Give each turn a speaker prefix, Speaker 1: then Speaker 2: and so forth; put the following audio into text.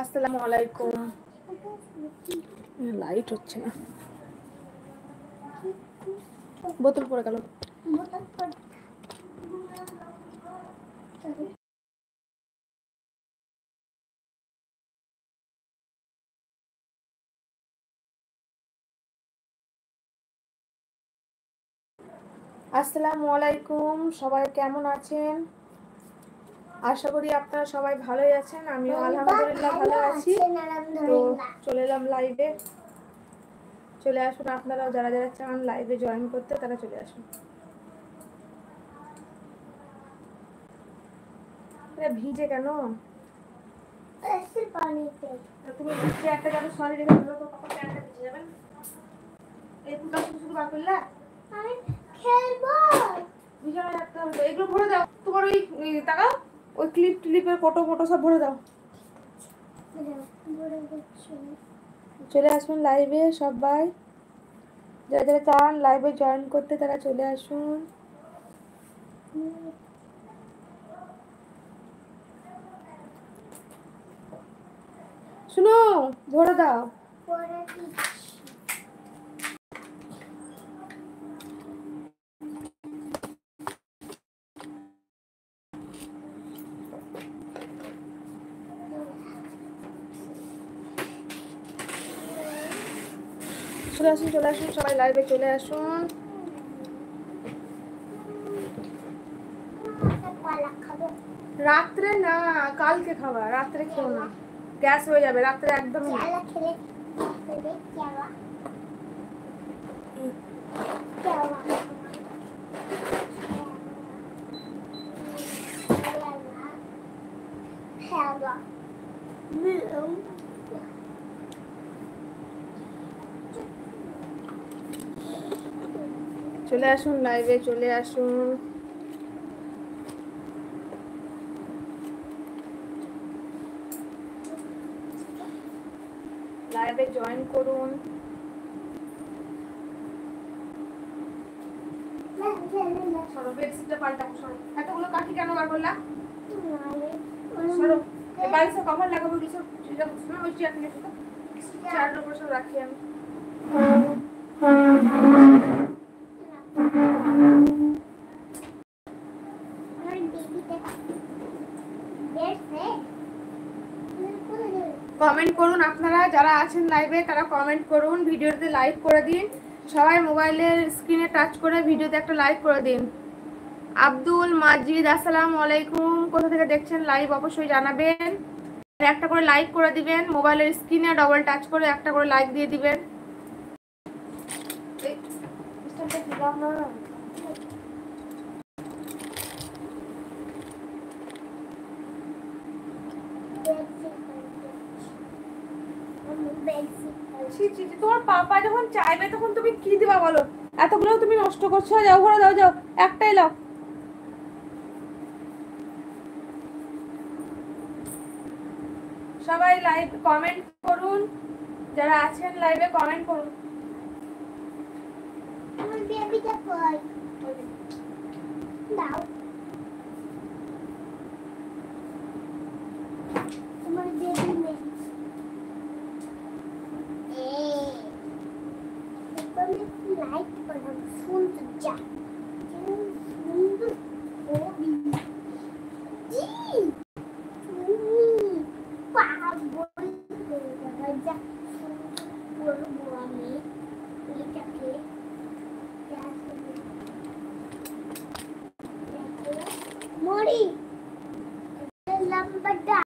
Speaker 1: আসসালামু আলাইকুম। লাইট হচ্ছে না, বোতল পড়ে গেল। আসসালামু আলাইকুম, সবাই কেমন আছেন? আশা করি আপনারা সবাই ভালোই আছেন। আমিও আলহামদুলিল্লাহ ভালো আছি। তো চলে এলাম লাইভে। চলে আসুন আপনারাও, যারা যারা চান লাইভে জয়েন করতে তারা চলে আসুন। ভিজে কেন? তুমি ভিজে একটা যাবে সরি রেখে দিলো তো, কখন প্যান্টটা ভিজে যাবেন? এই দুটো শুধু বার করলা? আমি খেলবো। বিছানায় রাখতে হবে। এগুলো ভরে দাও, তোমার ওই টাকাও ওই ক্লিপের ফটো সব ভরে দাও। চলে আসুন লাইভে সবাই, যারা যারা চান লাইভে জয়েন করতে তারা চলে আসুন। শুনো, ভরে দাও। চলে আসুন সবাই লাইভে চলে আসুন। রাত্রে না, কালকে খাবার, রাত্রে খেও না, গ্যাস হয়ে যাবে রাত্রে একদম। চলে আসুন লাইভে চলে আসুন। লাইভে জয়েন করুন। সরো, বেডশিটটা পাল্টাবো। সরো, এতগুলো কাঠি কেন বার করলা? সরো, বালিশে কভার লাগাবো কিছু। না ওই চেয়ার থেকে চেয়ারের উপর সব রাখি আমি। কমেন্ট করুন আপনারা যারা আছেন লাইভে, তারা কমেন্ট করুন, ভিডিওতে লাইক করে দিন। সবাই মোবাইলের স্ক্রিনে টাচ করে ভিডিওতে একটা লাইক করে দিন। আব্দুল মাজিদ আসসালামু আলাইকুম, কোথা থেকে দেখছেন লাইভ অবশ্যই জানাবেন। একটা করে লাইক করে দিবেন, মোবাইলের স্ক্রিনে ডবল টাচ করে একটা করে লাইক দিয়ে দিবেন। তোমার পাপা যখন চাইবে তখন তুমি কি দিবা বলো? এতগুলো তুমি নষ্ট করছো। যাও ঘরে দাও, যাও একটাই লাও। সবাই লাইভ কমেন্ট করুন, যারা আছেন লাইভে কমেন্ট করুন। আমার বেবিটা কই? দাও। তোমার বেবি নেই। লাইক করো, সুন্দর যা সুন্দর ছবি। জি তুমি পাগল হয়ে যাবে। যা বলবো আমি এটাকে মরি।